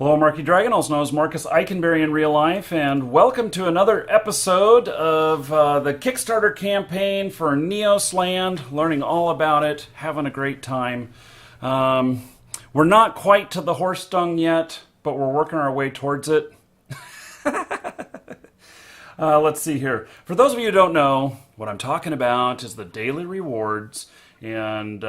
Hello, Marky Dragon, also known as Marcus Eikenberry in real life, and welcome to another episode of the Kickstarter campaign for Neos Land. Learning all about it, having a great time. We're not quite to the horse dung yet, but we're working our way towards it. Let's see here. For those of you who don't know, what I'm talking about is the daily rewards, and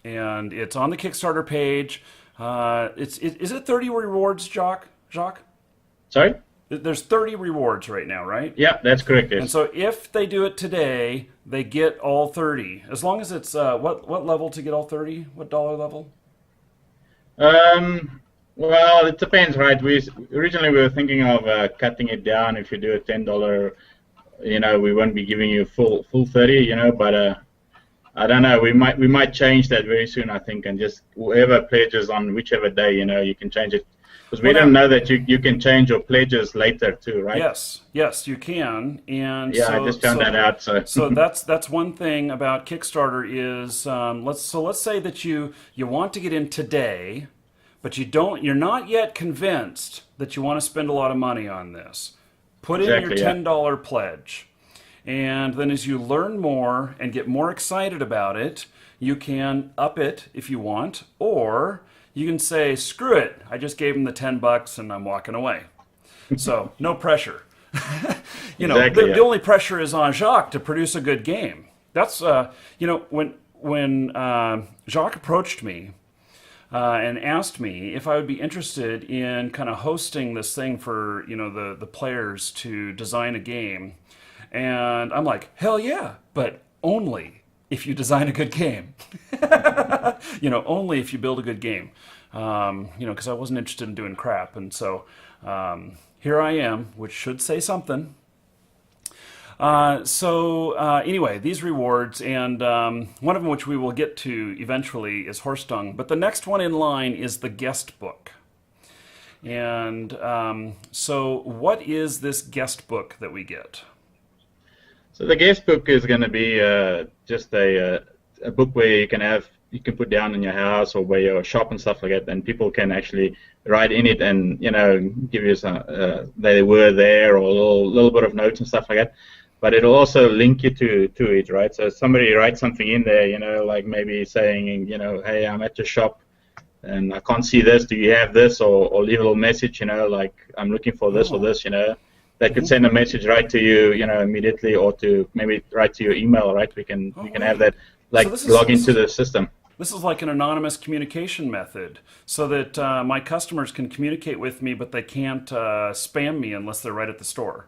it's on the Kickstarter page. Is it 30 rewards, Jacques? Sorry? There's 30 rewards right now, right? Yeah, that's correct. And Yes. so if they do it today, they get all 30. As long as it's what level to get all 30? What dollar level? Well, it depends, right? We were thinking of cutting it down. If you do a $10, we won't be giving you full 30, but I don't know. We might change that very soon, I think, and just whoever pledges on whichever day, you can change it. Because we don't know that you can change your pledges later too, right? Yes, you can. And yeah, so, I just found that out. So that's one thing about Kickstarter is let's say that you want to get in today, but you're not yet convinced that you want to spend a lot of money on this. Put in your $10 pledge. And then as you learn more and get more excited about it, you can up it if you want, or you can say, screw it, I just gave him the $10 and I'm walking away. So no pressure. The only pressure is on Jacques to produce a good game. That's, when Jacques approached me and asked me if I would be interested in kind of hosting this thing for, the players to design a game. And I'm like, hell yeah, but only if you design a good game. Only if you build a good game. Because I wasn't interested in doing crap. And so here I am, which should say something. Anyway, these rewards, and one of them which we will get to eventually is Horse Dung. But the next one in line is the guest book. And so what is this guest book that we get? So the guest book is going to be just a book where you can put down in your house or where your shop and stuff like that, and people can actually write in it and give you some they were there or a little bit of notes and stuff like that. But it'll also link you to it, right? So somebody writes something in there, like maybe saying, hey, I'm at your shop and I can't see this. Do you have this? Or leave a little message, like I'm looking for this or this, They could send a message right to you, immediately, or to maybe right to your email, right? We can have that, log into the system. This is like an anonymous communication method, so that my customers can communicate with me, but they can't spam me unless they're right at the store.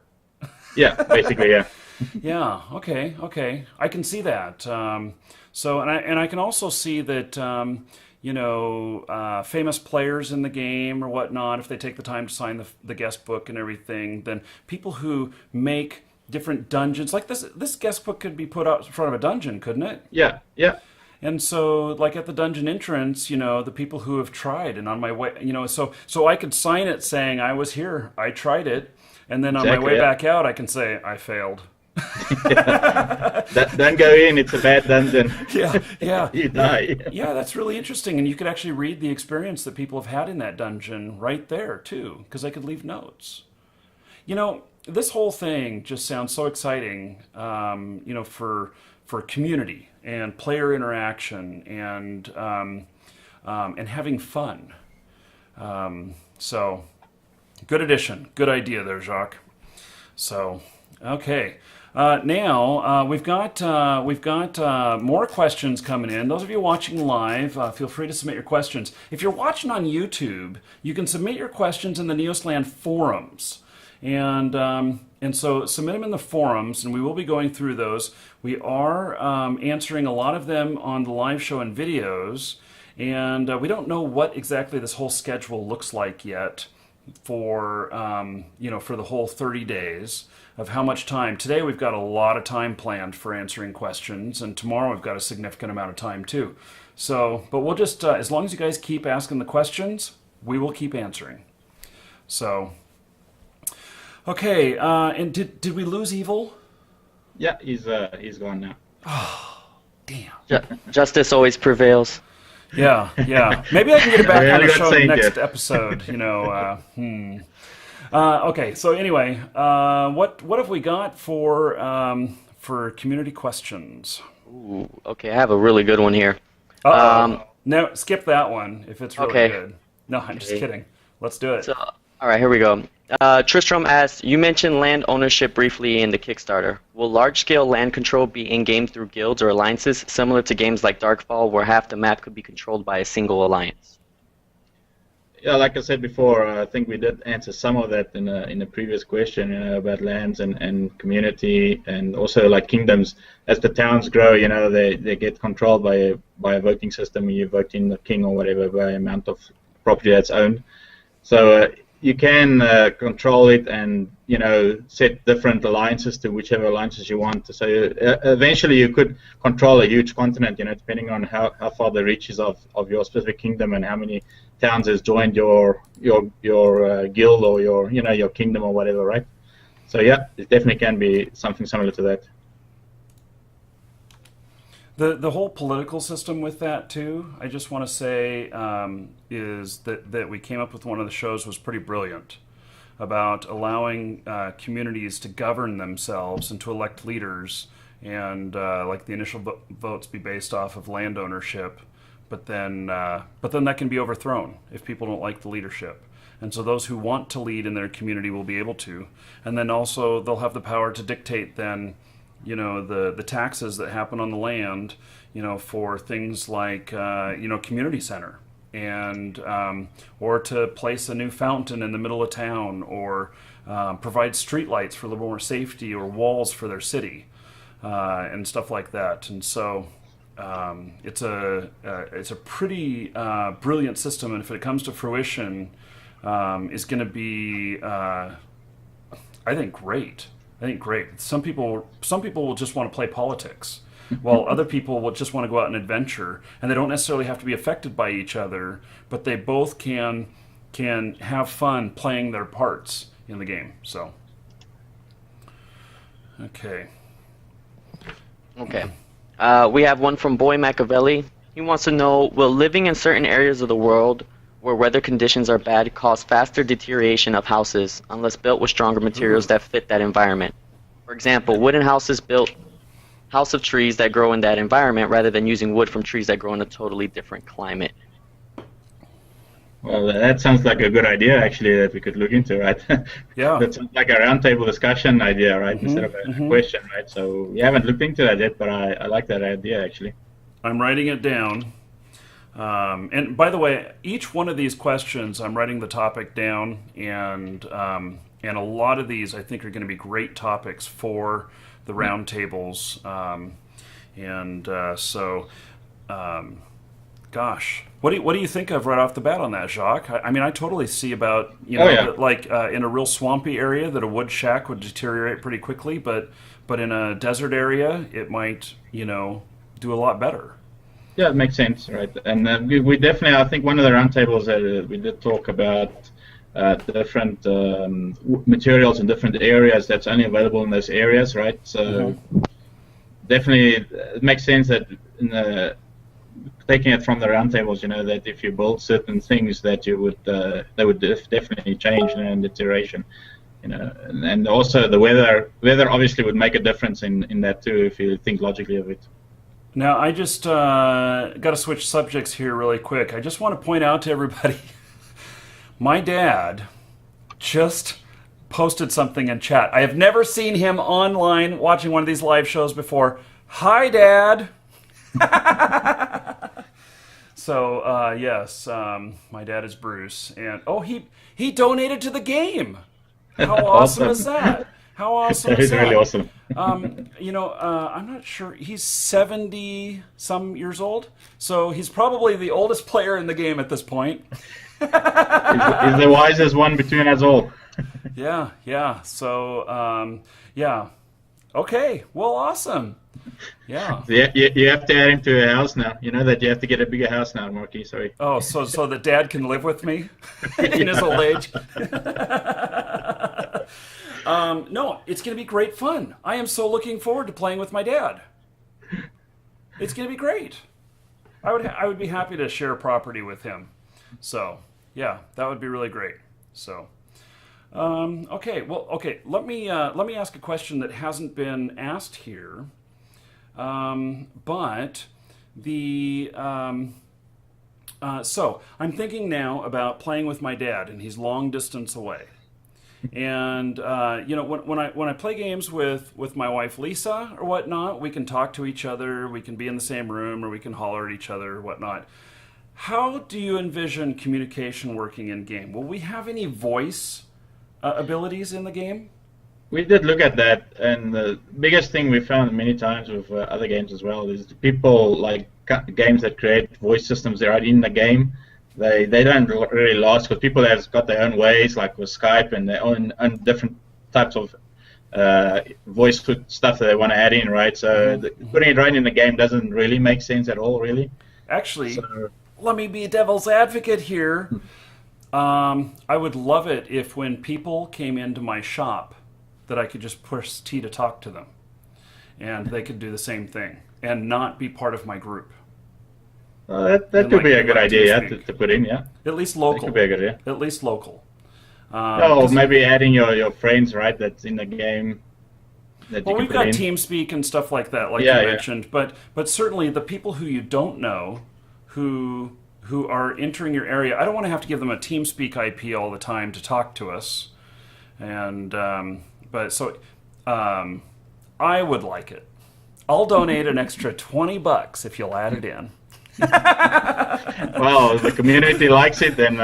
Yeah, basically, yeah. Yeah. Okay. I can see that. And I can also see that. Famous players in the game or whatnot, if they take the time to sign the guest book and everything, then people who make different dungeons, like this guest book could be put out in front of a dungeon, couldn't it? Yeah. And so, like at the dungeon entrance, the people who have tried, and on my way, so I could sign it saying I was here, I tried it, and then on my way back out, I can say I failed. Don't go in, it's a bad dungeon. Yeah. You die. Yeah, that's really interesting. And you could actually read the experience that people have had in that dungeon right there, too, because they could leave notes. This whole thing just sounds so exciting, for community and player interaction and having fun. So, good addition. Good idea there, Jacques. So, okay. Now we've got more questions coming in. Those of you watching live, feel free to submit your questions. If you're watching on YouTube, you can submit your questions in the Neos Land forums, and so submit them in the forums, and we will be going through those. We are answering a lot of them on the live show and videos, and we don't know what exactly this whole schedule looks like yet for for the whole 30 days. Of how much time. Today we've got a lot of time planned for answering questions, and tomorrow we've got a significant amount of time too. So, but we'll just, as long as you guys keep asking the questions, we will keep answering. So, okay, and did we lose Evil? Yeah, he's gone now. Oh, damn. Justice always prevails. Yeah, yeah. Maybe I can get it back We on the haven't got show Saint next yet. episode. Okay, so anyway, what have we got for community questions? Ooh, okay, I have a really good one here. Uh Um, oh. No, skip that one if it's really okay, good. No, I'm just okay. kidding. Let's do it. So, all right, here we go. Tristram asks, you mentioned land ownership briefly in the Kickstarter. Will large-scale land control be in-game through guilds or alliances, similar to games like Darkfall, where half the map could be controlled by a single alliance? Yeah, like I said before, I think we did answer some of that in a previous question, about lands and community, and also like kingdoms. As the towns grow, they get controlled by a voting system. You vote in the king or whatever by amount of property that's owned. So you can control it and set different alliances to whichever alliances you want. So eventually you could control a huge continent, depending on how far the reach is of your specific kingdom and how many towns has joined your guild or your kingdom or whatever, right? So yeah, it definitely can be something similar to that. The whole political system with that too, I just want to say, is that we came up with one of the shows was pretty brilliant about allowing communities to govern themselves and to elect leaders, and like the initial votes be based off of land ownership, but then that can be overthrown if people don't like the leadership. And so those who want to lead in their community will be able to, and then also they'll have the power to dictate then, the taxes that happen on the land, for things like community center, and or to place a new fountain in the middle of town, or provide streetlights for a little more safety, or walls for their city, and stuff like that. And so it's a pretty brilliant system, and if it comes to fruition, is going to be I think great. I think great. Some people will just want to play politics, while other people will just want to go out and adventure, and they don't necessarily have to be affected by each other, but they both can have fun playing their parts in the game. So, okay. Okay. We have one from Boy Machiavelli. He wants to know, will living in certain areas of the world where weather conditions are bad cause faster deterioration of houses unless built with stronger materials that fit that environment? For example, wooden houses built house of trees that grow in that environment rather than using wood from trees that grow in a totally different climate. Well, that sounds like a good idea, actually, that we could look into, right? Yeah. That sounds like a roundtable discussion idea, right? Instead of a Mm-hmm. question, right? So we haven't looked into that yet, but I like that idea, actually. I'm writing it down. And by the way, each one of these questions, I'm writing the topic down, and a lot of these I think are going to be great topics for the roundtables. Gosh, what do you think of right off the bat on that, Jacques? I mean, I totally see about Oh, yeah. that, like in a real swampy area that a wood shack would deteriorate pretty quickly, but in a desert area it might do a lot better. Yeah, it makes sense, right? And we definitely, I think one of the roundtables that we did talk about different materials in different areas that's only available in those areas, right? So definitely it makes sense that taking it from the roundtables, that if you build certain things that you would they would definitely change in deterioration. And also the weather obviously would make a difference in that too if you think logically of it. Now, I just got to switch subjects here really quick. I just want to point out to everybody, my dad just posted something in chat. I have never seen him online watching one of these live shows before. Hi, Dad. So, yes, my dad is Bruce. And, he donated to the game. How awesome is that? How awesome That is is really that? awesome. I'm not sure. He's 70 some years old, so he's probably the oldest player in the game at this point. He's the wisest one between us all. Yeah. So, yeah. Okay. Well, awesome. Yeah. Yeah, you have to add him to a house now. You know that you have to get a bigger house now, Marky. Sorry. Oh, so that Dad can live with me in his old age. No, it's going to be great fun. I am so looking forward to playing with my dad. It's going to be great. I would be happy to share property with him. So yeah, that would be really great. So okay, well, okay. Let me ask a question that hasn't been asked here, but the so I'm thinking now about playing with my dad, and he's long distance away. And you know, when I play games with my wife Lisa or whatnot, we can talk to each other, we can be in the same room, or we can holler at each other or whatnot. How do you envision communication working in game? Will we have any voice abilities in the game? We did look at that, and the biggest thing we found many times with other games as well is the people like games that create voice systems right in the game. They don't really last because people have got their own ways, like with Skype, and their own different types of voice stuff that they want to add in, right? So putting it right in the game doesn't really make sense at all, really. Actually, let me be devil's advocate here. I would love it if when people came into my shop that I could just push T to talk to them, and they could do the same thing and not be part of my group. That could be a good idea, to put in, yeah. At least local. That could be a good idea. At least local. Maybe adding your friends, right, that's in the game. Well, we've got TeamSpeak and stuff like that, like you mentioned. But certainly the people who you don't know, who are entering your area, I don't want to have to give them a TeamSpeak IP all the time to talk to us. And I would like it. I'll donate an extra $20 if you'll add it in. Well, if the community likes it, then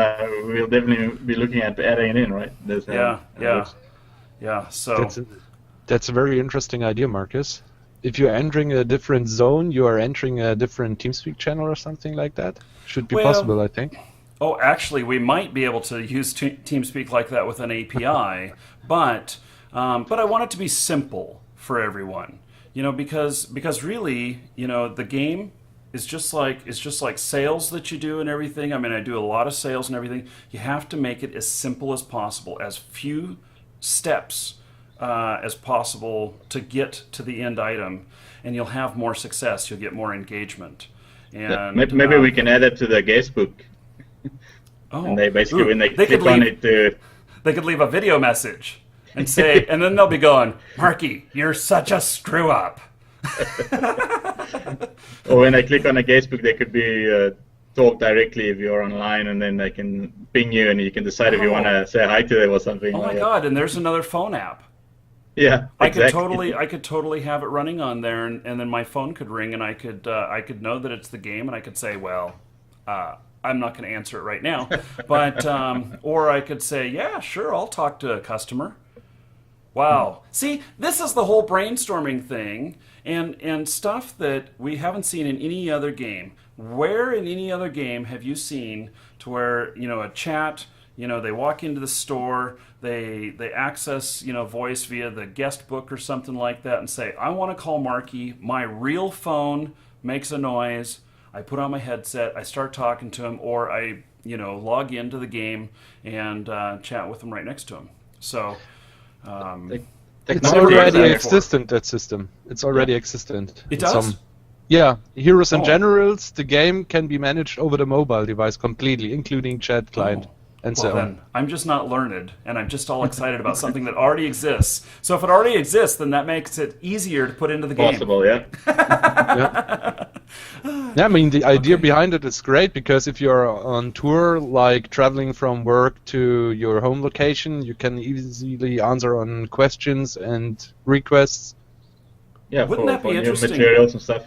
we'll definitely be looking at adding it in, right? Yeah. So that's a very interesting idea, Marcus. If you're entering a different zone, you are entering a different TeamSpeak channel or something like that. Should be possible, I think. Oh, actually, we might be able to use TeamSpeak like that with an API, but I want it to be simple for everyone. You know, because really, you know, the game. It's just like sales that you do and everything. I mean, I do a lot of sales and everything. You have to make it as simple as possible, as few steps as possible to get to the end item, and you'll have more success. You'll get more engagement. And maybe we can add it to the guest book. And they basically, when they click on it, they could leave a video message and say, and then they'll be going, "Marky, you're such a screw up." Or when they click on a guestbook, they could be talk directly if you're online, and then they can ping you, and you can decide if you want to say hi to them or something. Oh my God! And there's another phone app. Yeah, exactly. I could totally have it running on there, and then my phone could ring, and I could know that it's the game, and I could say, well, I'm not going to answer it right now, but or I could say, yeah, sure, I'll talk to a customer. Wow. See, this is the whole brainstorming thing and stuff that we haven't seen in any other game. Where in any other game have you seen to where, you know, a chat, you know, they walk into the store, they access, you know, voice via the guest book or something like that and say, I want to call Marky, my real phone makes a noise, I put on my headset, I start talking to him, or I, you know, log into the game and chat with him right next to him. So... it's already existent, that system. It's already existent. It does? Heroes and Generals, the game can be managed over the mobile device completely, including chat client and so on. Then I'm just not learned, and I'm just all excited about something that already exists. So if it already exists, then that makes it easier to put into the game. Possible, yeah. Yeah, I mean, the idea behind it is great, because if you're on tour, like traveling from work to your home location, you can easily answer on questions and requests. Yeah, wouldn't that be interesting? New materials and stuff.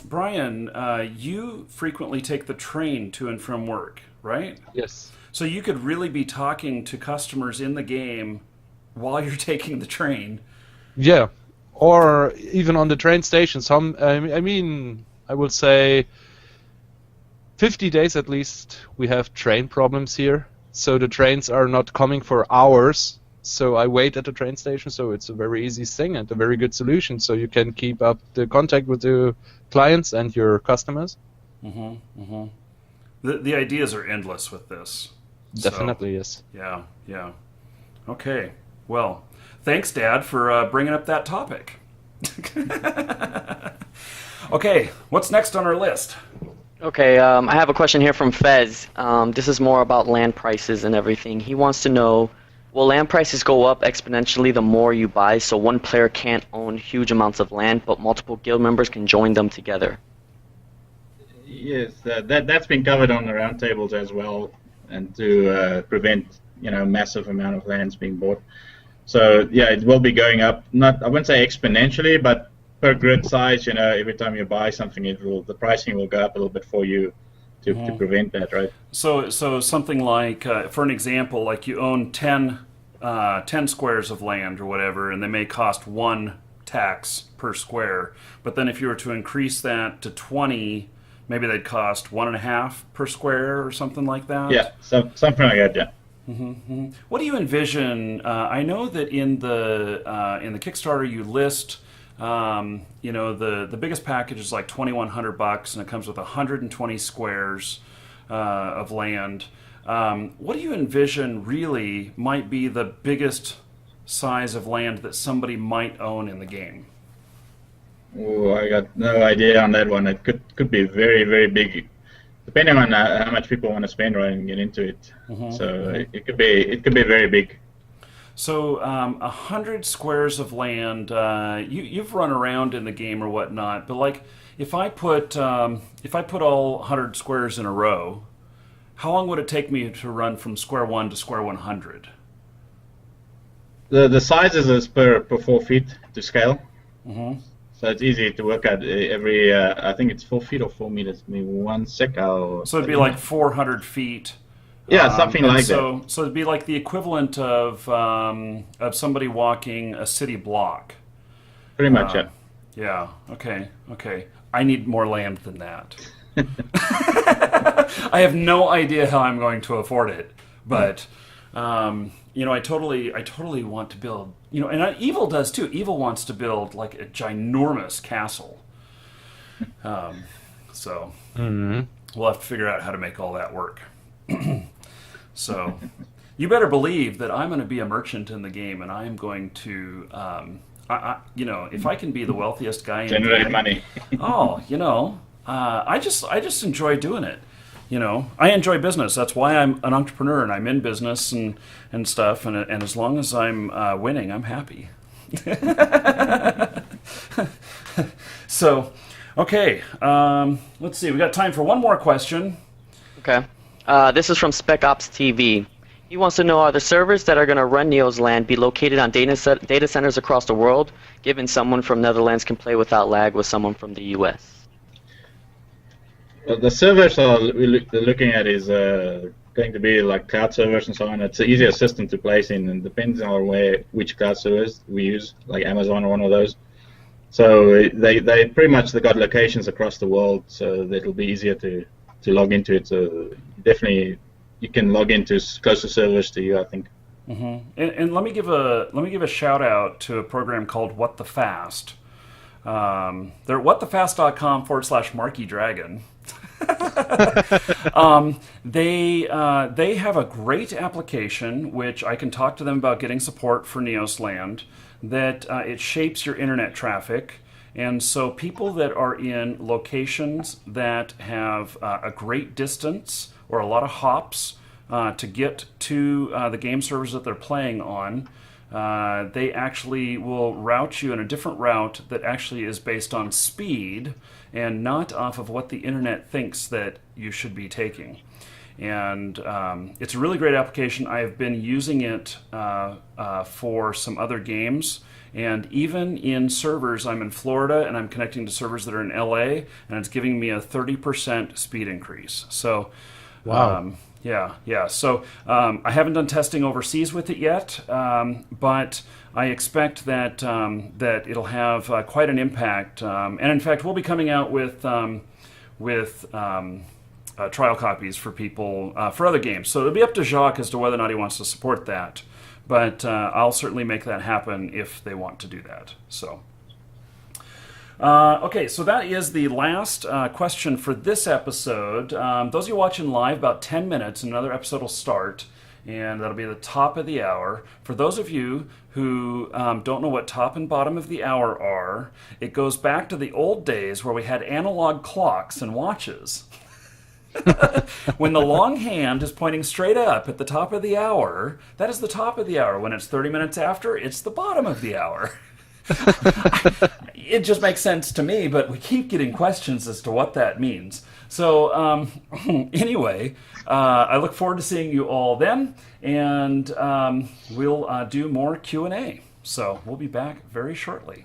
Brian, you frequently take the train to and from work, right? Yes. So you could really be talking to customers in the game while you're taking the train. Yeah. Or even on the train station. I would say 50 days at least we have train problems here. So the trains are not coming for hours. So I wait at the train station. So it's a very easy thing and a very good solution. So you can keep up the contact with the clients and your customers. The ideas are endless with this. Definitely, yes. Yeah. Okay. Well, thanks, Dad, for bringing up that topic. Okay, what's next on our list? Okay, I have a question here from Fez. This is more about land prices and everything. He wants to know, will land prices go up exponentially the more you buy, so one player can't own huge amounts of land, but multiple guild members can join them together? Yes, that's been covered on the roundtables as well, and to prevent massive amount of lands being bought. So yeah, it will be going up. Not I wouldn't say exponentially, but per grid size. Every time you buy something, the pricing will go up a little bit for you to prevent that, right? So something like, for an example, like you own 10 squares of land or whatever, and they may cost 1 tax per square. But then if you were to increase that to 20, maybe they'd cost 1.5 per square or something like that. Yeah, something like that. Yeah. What do you envision? I know that in the Kickstarter you list, the biggest package is like $2,100, and it comes with 120 squares of land. What do you envision really might be the biggest size of land that somebody might own in the game? Oh, I got no idea on that one. It could be very, very big, depending on how much people want to spend right and get into it. So it could be very big. So 100 squares of land. You've run around in the game or whatnot, but like if I put all 100 squares in a row, how long would it take me to run from square 1 to square 100? The sizes is per 4 feet to scale. So it's easy to work out every. I think it's 4 feet or 4 meters. Give me 1 sec. So it'd be like 400 feet. Yeah, something like that. So it'd be like the equivalent of somebody walking a city block. Pretty much, yeah. Yeah. Okay. I need more land than that. I have no idea how I'm going to afford it, but I totally want to build. And Evil does too. Evil wants to build like a ginormous castle. So we'll have to figure out how to make all that work. So you better believe that I'm going to be a merchant in the game, and I am going to, if I can be the wealthiest guy in the game, generate money. I just enjoy doing it. I enjoy business. That's why I'm an entrepreneur and I'm in business and stuff. And as long as I'm winning, I'm happy. So, okay. Let's see. We got time for one more question. Okay. This is from Spec Ops TV. He wants to know, are the servers that are going to run Neo's Land be located on data centers across the world, given someone from Netherlands can play without lag with someone from the US? Well, the servers they're looking at is going to be like cloud servers and so on. It's an easier system to place in, and depends on which cloud servers we use, like Amazon or one of those. So they pretty much got locations across the world, so that it'll be easier to log into it. So definitely you can log into closer servers to you, I think. And let me give a shout out to a program called What the Fast. They're at whatthefast.com/MarkyDragon. They have a great application which I can talk to them about getting support for Neos Land, that it shapes your internet traffic. And so people that are in locations that have a great distance or a lot of hops to get to the game servers that they're playing on, they actually will route you in a different route that actually is based on speed and not off of what the internet thinks that you should be taking. And it's a really great application. I have been using it for some other games. And even in servers, I'm in Florida and I'm connecting to servers that are in LA, and it's giving me a 30% speed increase. So, wow. Yeah. So I haven't done testing overseas with it yet, but I expect that that it'll have quite an impact. And in fact, we'll be coming out with trial copies for people for other games. So it'll be up to Jacques as to whether or not he wants to support that. But I'll certainly make that happen if they want to do that. So. Okay, so that is the last question for this episode. Those of you watching live, about 10 minutes, and another episode will start. and that'll be the top of the hour. For those of you who don't know what top and bottom of the hour are, it goes back to the old days where we had analog clocks and watches. When the long hand is pointing straight up at the top of the hour, that is the top of the hour. When it's 30 minutes after, it's the bottom of the hour. It just makes sense to me, but we keep getting questions as to what that means. So anyway, I look forward to seeing you all then, and we'll do more Q&A. So we'll be back very shortly.